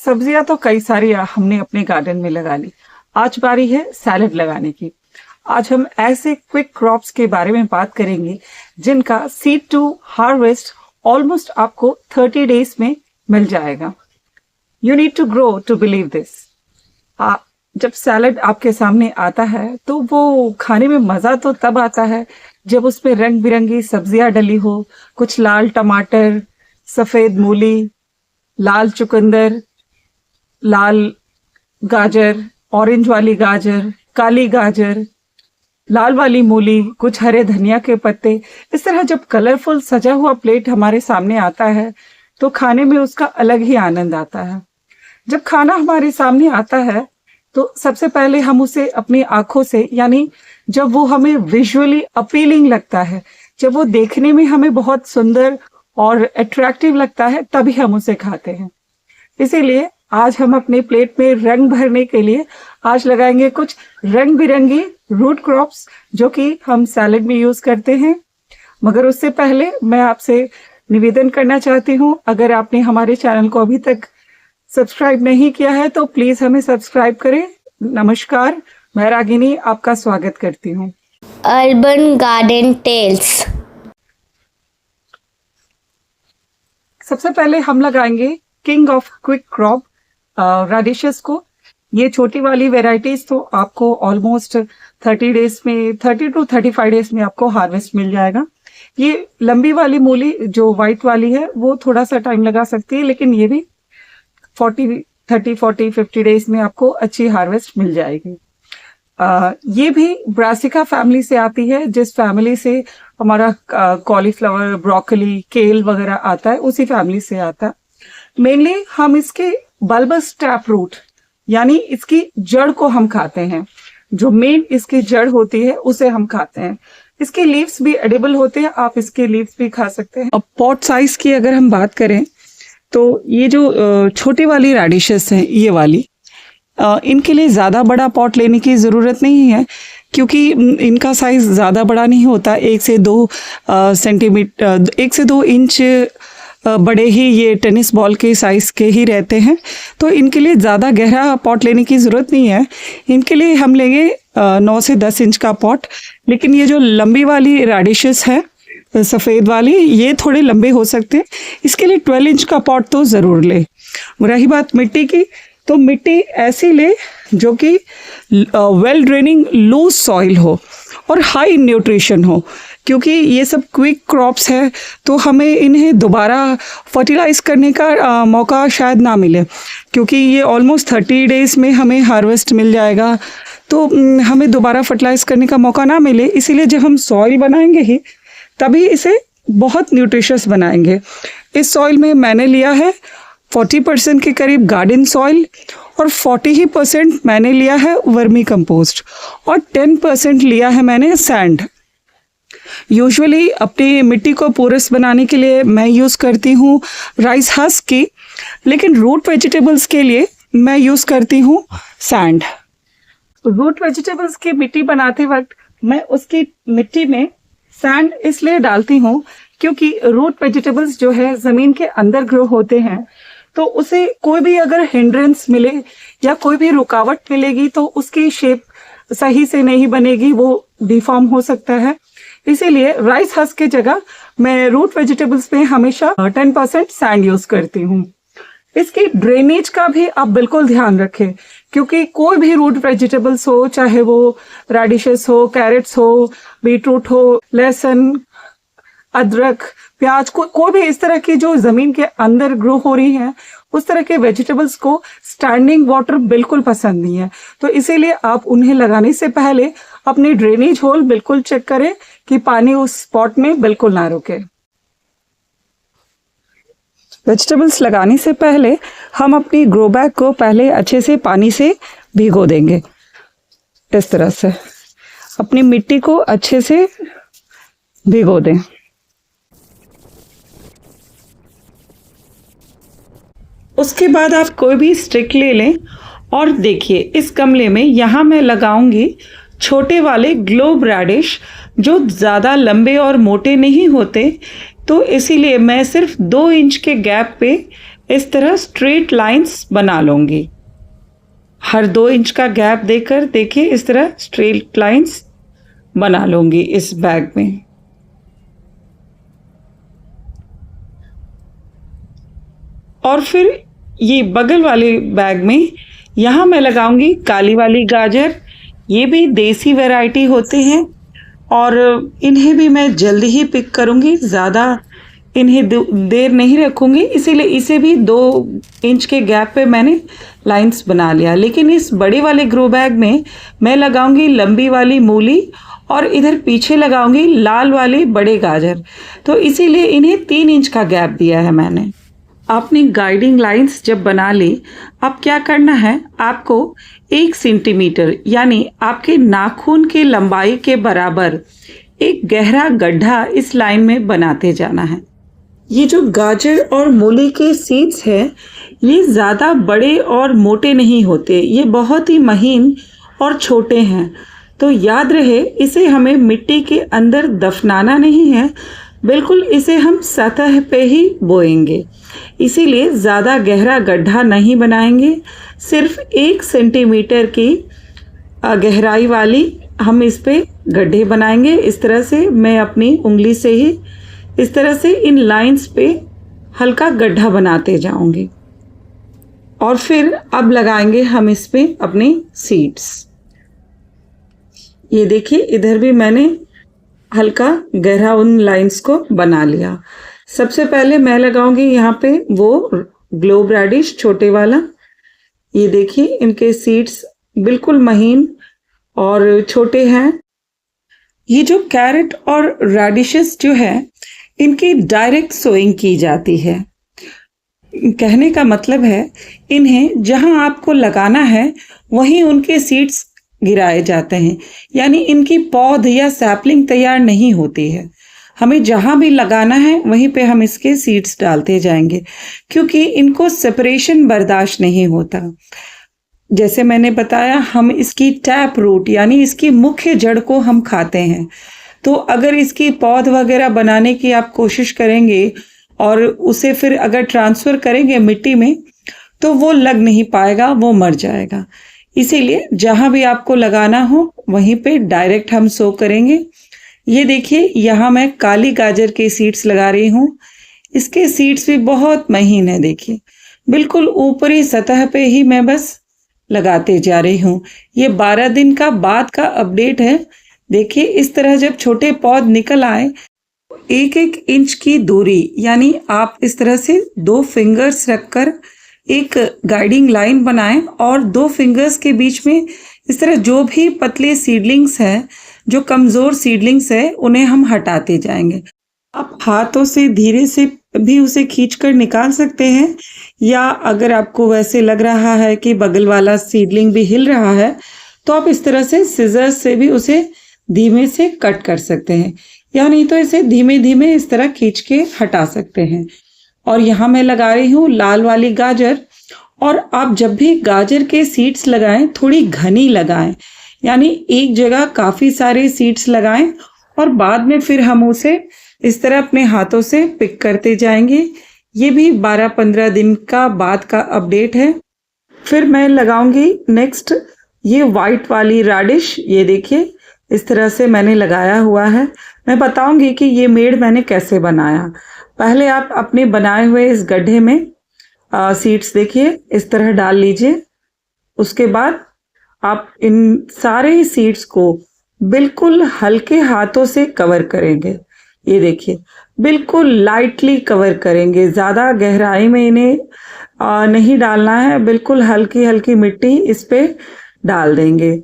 सब्जियां तो कई सारी हमने अपने गार्डन में लगा ली। आज बारी है सैलेड लगाने की। आज हम ऐसे क्विक क्रॉप्स के बारे में बात करेंगे जिनका सीड टू हार्वेस्ट ऑलमोस्ट आपको 30 डेज में मिल जाएगा। You need to grow to believe this. जब सैलेड आपके सामने आता है तो वो खाने में मज़ा तो तब आता है जब उसमें रंग बिरंगी सब्जियां डली हो। कुछ लाल टमाटर, सफ़ेद मूली, लाल चुकंदर, लाल गाजर, ऑरेंज वाली गाजर, काली गाजर, लाल वाली मूली, कुछ हरे धनिया के पत्ते। इस तरह जब कलरफुल सजा हुआ प्लेट हमारे सामने आता है तो खाने में उसका अलग ही आनंद आता है। जब खाना हमारे सामने आता है तो सबसे पहले हम उसे अपनी आंखों से, यानी जब वो हमें विजुअली अपीलिंग लगता है, जब वो देखने में हमें बहुत सुंदर और अट्रैक्टिव लगता है, तभी हम उसे खाते हैं। इसीलिए आज हम अपने प्लेट में रंग भरने के लिए आज लगाएंगे कुछ रंग बिरंगी रूट क्रॉप्स जो कि हम सैलेड में यूज करते हैं। मगर उससे पहले मैं आपसे निवेदन करना चाहती हूँ, अगर आपने हमारे चैनल को अभी तक सब्सक्राइब नहीं किया है तो प्लीज हमें सब्सक्राइब करें। नमस्कार, मैं रागिनी आपका स्वागत करती हूँ अर्बन गार्डन टेल्स। सबसे पहले हम लगाएंगे किंग ऑफ क्विक क्रॉप रेडिशेस को। ये छोटी वाली वेराइटीज तो आपको ऑलमोस्ट 30 डेज में, 30 टू 35 डेज में आपको हार्वेस्ट मिल जाएगा। ये लंबी वाली मूली जो व्हाइट वाली है वो थोड़ा सा टाइम लगा सकती है, लेकिन ये भी 50 डेज में आपको अच्छी हार्वेस्ट मिल जाएगी। ये भी ब्रासिका फैमिली से आती है, जिस फैमिली से हमारा कॉलीफ्लावर, ब्रोकली, केल वगैरह आता है, उसी फैमिली से आता है। मेनली हम इसके बल्बस टैप रूट यानी इसकी जड़ को हम खाते हैं। जो मेन इसकी जड़ होती है उसे हम खाते हैं। इसके लीव्स भी एडिबल होते हैं, आप इसके लीव्स भी खा सकते हैं। अब पॉट साइज की अगर हम बात करें तो ये जो छोटी वाली रेडिशेस हैं, ये वाली, इनके लिए ज़्यादा बड़ा पॉट लेने की ज़रूरत नहीं है, क्योंकि इनका साइज़ ज़्यादा बड़ा नहीं होता। 1 से 2 सेंटीमीटर, 1 से 2 इंच बड़े ही ये टेनिस बॉल के साइज़ के ही रहते हैं। तो इनके लिए ज़्यादा गहरा पॉट लेने की ज़रूरत नहीं है। इनके लिए हम लेंगे 9 से 10 इंच का पॉट। लेकिन ये जो लंबी वाली रेडिशेस है, सफ़ेद वाली, ये थोड़े लंबे हो सकते हैं। इसके लिए 12 इंच का पॉट तो ज़रूर ले। रही बात मिट्टी की, तो मिट्टी ऐसी ले जो कि वेल ड्रेनिंग लूज सॉइल हो और हाई न्यूट्रिशन हो, क्योंकि ये सब क्विक क्रॉप्स है तो हमें इन्हें दोबारा फर्टिलाइज करने का मौका शायद ना मिले, क्योंकि ये ऑलमोस्ट 30 डेज में हमें हार्वेस्ट मिल जाएगा। तो हमें दोबारा फर्टिलाइज करने का मौका ना मिले, इसीलिए जब हम सॉइल बनाएंगे ही तभी इसे बहुत न्यूट्रिशियस बनाएंगे। इस सॉइल में मैंने लिया है 40% के करीब गार्डन सॉइल और 40% मैंने लिया है वर्मी कंपोस्ट और 10% लिया है मैंने सैंड। यूजुअली अपनी मिट्टी को पोरस बनाने के लिए मैं यूज़ करती हूँ राइस हस्क की, लेकिन रूट वेजिटेबल्स के लिए मैं यूज़ करती हूँ सैंड। रूट वेजिटेबल्स की मिट्टी बनाते वक्त मैं उसकी मिट्टी में सैंड इसलिए डालती हूँ क्योंकि रूट वेजिटेबल्स जो है ज़मीन के अंदर ग्रो होते हैं, तो उसे कोई भी अगर हिंड्रेंस मिले या कोई भी रुकावट मिलेगी तो उसकी शेप सही से नहीं बनेगी, वो डिफॉर्म हो सकता है। इसीलिए राइस हस्क की जगह मैं रूट वेजिटेबल्स में हमेशा 10% सैंड यूज करती हूँ। इसकी ड्रेनेज का भी आप बिल्कुल ध्यान रखें, क्योंकि कोई भी रूट वेजिटेबल्स हो, चाहे वो रेडिशेस हो, कैरेट्स हो, बीटरूट हो, लहसुन, अदरक, प्याज, कोई भी इस तरह की जो जमीन के अंदर ग्रो हो रही है, उस तरह के वेजिटेबल्स को स्टैंडिंग वाटर बिल्कुल पसंद नहीं है। तो इसीलिए आप उन्हें लगाने से पहले अपनी ड्रेनेज होल बिल्कुल चेक करें कि पानी उस स्पॉट में बिल्कुल ना रुके। वेजिटेबल्स लगाने से पहले हम अपनी ग्रो बैग को पहले अच्छे से पानी से भिगो देंगे। इस तरह से अपनी मिट्टी को अच्छे से भिगो दें। उसके बाद आप कोई भी स्टिक ले लें और देखिए इस गमले में यहाँ मैं लगाऊंगी छोटे वाले ग्लोब रेडिश, जो ज़्यादा लंबे और मोटे नहीं होते, तो इसीलिए मैं सिर्फ 2 इंच के गैप पे इस तरह स्ट्रेट लाइंस बना लूँगी। हर 2 इंच का गैप देकर देखिए इस तरह स्ट्रेट लाइंस बना लूँगी इस बैग में। और फिर ये बगल वाले बैग में यहाँ मैं लगाऊंगी काली वाली गाजर। ये भी देसी वैरायटी होते हैं और इन्हें भी मैं जल्दी ही पिक करूँगी, ज़्यादा इन्हें देर नहीं रखूँगी, इसीलिए इसे भी 2 इंच के गैप पे मैंने लाइंस बना लिया। लेकिन इस बड़े वाले ग्रो बैग में मैं लगाऊंगी लंबी वाली मूली और इधर पीछे लगाऊंगी लाल वाली बड़े गाजर, तो इसीलिए इन्हें 3 इंच का गैप दिया है मैंने। आपने गाइडिंग लाइंस जब बना ली, अब क्या करना है, आपको 1 सेंटीमीटर यानी आपके नाखून की लंबाई के बराबर एक गहरा गड्ढा इस लाइन में बनाते जाना है। ये जो गाजर और मूली के सीड्स हैं, ये ज़्यादा बड़े और मोटे नहीं होते, ये बहुत ही महीन और छोटे हैं। तो याद रहे, इसे हमें मिट्टी के अंदर दफनाना नहीं है, बिल्कुल इसे हम सतह पे ही बोएंगे। इसीलिए ज़्यादा गहरा गड्ढा नहीं बनाएंगे, सिर्फ 1 सेंटीमीटर की गहराई वाली हम इस पे गड्ढे बनाएंगे। इस तरह से मैं अपनी उंगली से ही इस तरह से इन लाइंस पे हल्का गड्ढा बनाते जाऊंगी। और फिर अब लगाएंगे हम इस पे अपने सीड्स। ये देखिए इधर भी मैंने हल्का गहरा उन लाइंस को बना लिया। सबसे पहले मैं लगाऊंगी यहाँ पे वो ग्लोब रेडिश छोटे वाला। ये देखिए इनके सीड्स बिल्कुल महीन और छोटे हैं। ये जो कैरेट और रेडिशेस जो है, इनकी डायरेक्ट सोइंग की जाती है। कहने का मतलब है, इन्हें जहां आपको लगाना है वहीं उनके सीड्स गिराए जाते हैं, यानी इनकी पौध या सैपलिंग तैयार नहीं होती है। हमें जहां भी लगाना है वहीं पे हम इसके सीड्स डालते जाएंगे, क्योंकि इनको सेपरेशन बर्दाश्त नहीं होता। जैसे मैंने बताया, हम इसकी टैप रूट यानी इसकी मुख्य जड़ को हम खाते हैं। तो अगर इसकी पौध वगैरह बनाने की आप कोशिश करेंगे और उसे फिर अगर ट्रांसफ़र करेंगे मिट्टी में, तो वो लग नहीं पाएगा, वो मर जाएगा। इसीलिए जहाँ भी आपको लगाना हो वहीं पे डायरेक्ट हम सो करेंगे। ये देखिए यहाँ मैं काली गाजर के सीड्स लगा रही हूँ। इसके सीड्स भी बहुत महीन है, देखिए बिल्कुल ऊपरी सतह पे ही मैं बस लगाते जा रही हूँ। ये 12 दिन का बाद का अपडेट है। देखिए इस तरह जब छोटे पौध निकल आए, 1-1 इंच की दूरी यानी आप इस तरह से 2 फिंगर्स रखकर एक गाइडिंग लाइन बनाएं और 2 फिंगर्स के बीच में इस तरह जो भी पतले सीडलिंग्स हैं, जो कमज़ोर सीडलिंग्स है, उन्हें हम हटाते जाएंगे। आप हाथों से धीरे से भी उसे खींचकर निकाल सकते हैं, या अगर आपको वैसे लग रहा है कि बगल वाला सीडलिंग भी हिल रहा है, तो आप इस तरह से सिजर्स से भी उसे धीमे से कट कर सकते हैं, या नहीं तो इसे धीमे धीमे इस तरह खींच के हटा सकते हैं। और यहाँ मैं लगा रही हूँ लाल वाली गाजर। और आप जब भी गाजर के सीड्स लगाएं, थोड़ी घनी लगाएं, यानी एक जगह काफ़ी सारे सीड्स लगाएं और बाद में फिर हम उसे इस तरह अपने हाथों से पिक करते जाएंगे। ये भी 12-15 दिन का बाद का अपडेट है। फिर मैं लगाऊंगी नेक्स्ट ये वाइट वाली रेडिश। ये देखिए इस तरह से मैंने लगाया हुआ है। मैं बताऊंगी कि ये मेड़ मैंने कैसे बनाया। पहले आप अपने बनाए हुए इस गड्ढे में सीड्स देखिए इस तरह डाल लीजिए। उसके बाद आप इन सारे सीड्स को बिल्कुल हल्के हाथों से कवर करेंगे। ये देखिए बिल्कुल लाइटली कवर करेंगे, ज़्यादा गहराई में इन्हें नहीं डालना है, बिल्कुल हल्की हल्की मिट्टी इस पे डाल देंगे।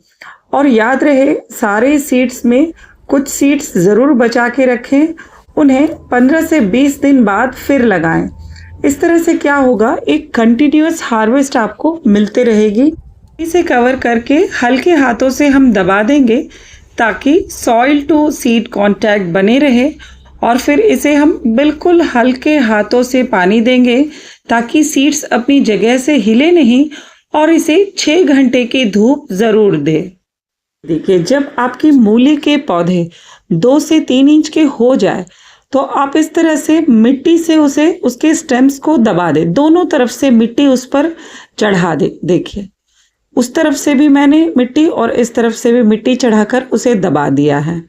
और याद रहे, सारे सीड्स में कुछ सीड्स ज़रूर बचा के रखें, उन्हें 15 से 20 दिन बाद फिर लगाएं। इस तरह से क्या होगा, एक कंटिन्यूअस हार्वेस्ट आपको मिलते रहेगी। इसे कवर करके हल्के हाथों से हम दबा देंगे ताकि सॉइल टू सीड कांटेक्ट बने रहे, और फिर इसे हम बिल्कुल हल्के हाथों से पानी देंगे ताकि सीड्स अपनी जगह से हिले नहीं, और इसे 6 घंटे की धूप ज़रूर दे। देखिए जब आपकी मूली के पौधे 2 से 3 इंच के हो जाए तो आप इस तरह से मिट्टी से उसे उसके स्टेम्स को दबा दें, दोनों तरफ से मिट्टी उस पर चढ़ा दे। देखिए उस तरफ से भी मैंने मिट्टी और इस तरफ से भी मिट्टी चढ़ाकर उसे दबा दिया है,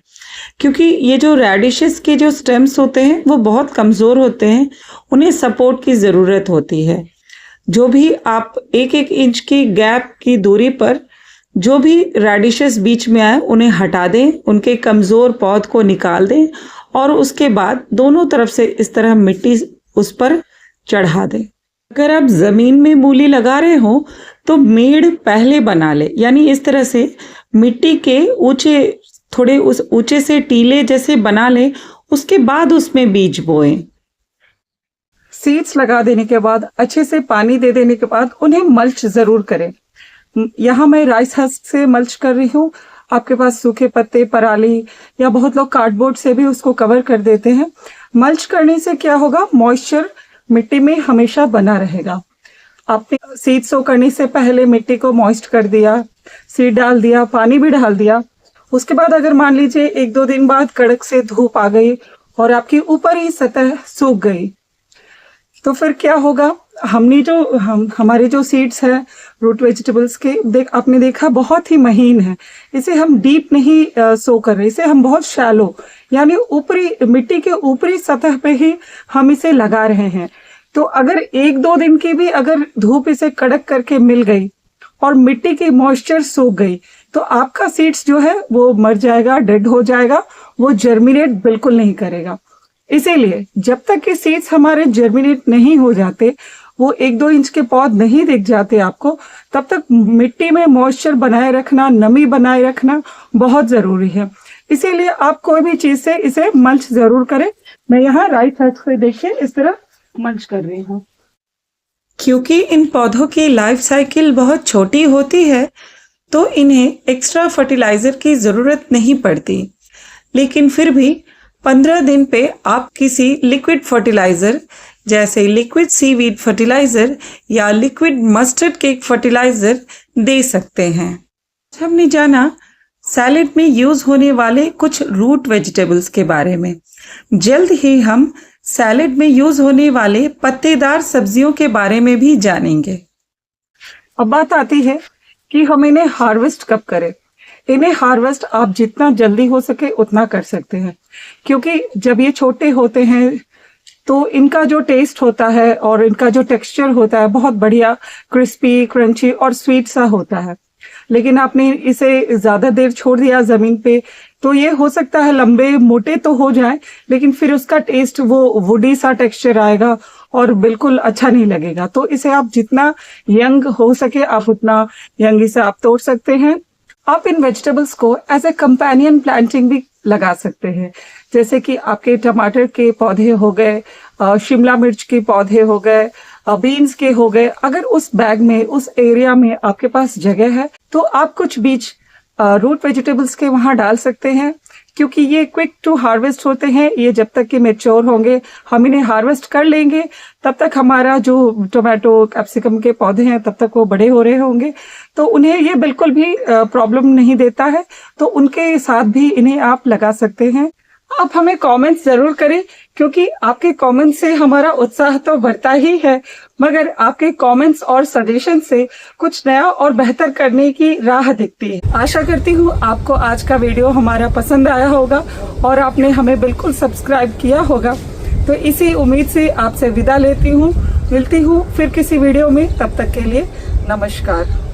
क्योंकि ये जो रेडिशेस के जो स्टेम्स होते हैं वो बहुत कमज़ोर होते हैं, उन्हें सपोर्ट की ज़रूरत होती है। जो भी आप 1-1 इंच की गैप की दूरी पर जो भी रेडिशेस बीच में आए उन्हें हटा दें, उनके कमज़ोर पौध को निकाल दें और उसके बाद दोनों तरफ से इस तरह मिट्टी उस पर चढ़ा दें। अगर आप ज़मीन में मूली लगा रहे हो तो मेड़ पहले बना ले, यानी इस तरह से मिट्टी के ऊंचे थोड़े उस ऊंचे से टीले जैसे बना ले, उसके बाद उसमें बीज बोएं। सीड्स लगा देने के बाद अच्छे से पानी दे देने के बाद उन्हें मल्च ज़रूर करें। यहाँ मैं राइस हस्क से मल्च कर रही हूँ, आपके पास सूखे पत्ते, पराली या बहुत लोग कार्डबोर्ड से भी उसको कवर कर देते हैं। मल्च करने से क्या होगा, मॉइस्चर मिट्टी में हमेशा बना रहेगा। आपने सीड सो करने से पहले मिट्टी को मॉइस्ट कर दिया, सीड डाल दिया, पानी भी डाल दिया, उसके बाद अगर मान लीजिए 1-2 दिन बाद कड़क से धूप आ गई और आपकी ऊपर ही सतह सूख गई, तो फिर क्या होगा, हमारे जो सीड्स हैं रूट वेजिटेबल्स के, आपने देखा बहुत ही महीन है। इसे हम डीप नहीं सो कर रहे, इसे हम बहुत शैलो यानी ऊपरी मिट्टी के ऊपरी सतह पे ही हम इसे लगा रहे हैं। तो अगर 1-2 दिन की भी अगर धूप इसे कड़क करके मिल गई और मिट्टी की मॉइस्चर सूख गई तो आपका सीड्स जो है वो मर जाएगा, डेड हो जाएगा, वो जर्मिनेट बिल्कुल नहीं करेगा। इसीलिए जब तक कि सीड्स हमारे जर्मिनेट नहीं हो जाते, वो 1-2 इंच के पौध नहीं दिख जाते आपको, तब तक मिट्टी में मॉइस्चर बनाए रखना, नमी बनाए रखना बहुत जरूरी है। इसीलिए आप कोई भी चीज से इसे मल्च जरूर करें। मैं यहाँ राइस हस्क से देखिए इस तरह मल्च कर रही हूँ। क्योंकि इन पौधों की लाइफ साइकिल बहुत छोटी होती है तो इन्हें एक्स्ट्रा फर्टिलाइजर की जरूरत नहीं पड़ती, लेकिन फिर भी 15 दिन पे आप किसी लिक्विड फर्टिलाइजर जैसे लिक्विड सीवीड फर्टिलाइजर या लिक्विड मस्टर्ड केक फर्टिलाइजर दे सकते हैं। हमने जाना सैलेड में यूज होने वाले कुछ रूट वेजिटेबल्स के बारे में। जल्द ही हम सैलेड में यूज होने वाले पत्तेदार सब्जियों के बारे में भी जानेंगे। अब बात आती है कि हम इन्हें हार्वेस्ट कब करें। इन्हें हार्वेस्ट आप जितना जल्दी हो सके उतना कर सकते हैं, क्योंकि जब ये छोटे होते हैं तो इनका जो टेस्ट होता है और इनका जो टेक्सचर होता है बहुत बढ़िया क्रिस्पी, क्रंची और स्वीट सा होता है। लेकिन आपने इसे ज्यादा देर छोड़ दिया जमीन पे तो ये हो सकता है लंबे मोटे तो हो जाए, लेकिन फिर उसका टेस्ट वो वुडी सा टेक्सचर आएगा और बिल्कुल अच्छा नहीं लगेगा। तो इसे आप जितना यंग हो सके आप उतना यंग इसे आप तोड़ सकते हैं। आप इन वेजिटेबल्स को एज ए कंपेनियन प्लांटिंग भी लगा सकते हैं, जैसे कि आपके टमाटर के पौधे हो गए, शिमला मिर्च के पौधे हो गए, बीन्स के हो गए। अगर उस बैग में, उस एरिया में आपके पास जगह है तो आप कुछ बीज रूट वेजिटेबल्स के वहां डाल सकते हैं, क्योंकि ये क्विक टू हार्वेस्ट होते हैं। ये जब तक कि मैच्योर होंगे हम इन्हें हार्वेस्ट कर लेंगे, तब तक हमारा जो टोमेटो कैप्सिकम के पौधे हैं तब तक वो बड़े हो रहे होंगे, तो उन्हें ये बिल्कुल भी प्रॉब्लम नहीं देता है। तो उनके साथ भी इन्हें आप लगा सकते हैं। आप हमें कमेंट्स जरूर करें, क्योंकि आपके कमेंट्स से हमारा उत्साह तो बढ़ता ही है, मगर आपके कमेंट्स और सजेशन से कुछ नया और बेहतर करने की राह दिखती है। आशा करती हूँ आपको आज का वीडियो हमारा पसंद आया होगा और आपने हमें बिल्कुल सब्सक्राइब किया होगा। तो इसी उम्मीद से आपसे विदा लेती हूँ, मिलती हूँ फिर किसी वीडियो में। तब तक के लिए नमस्कार।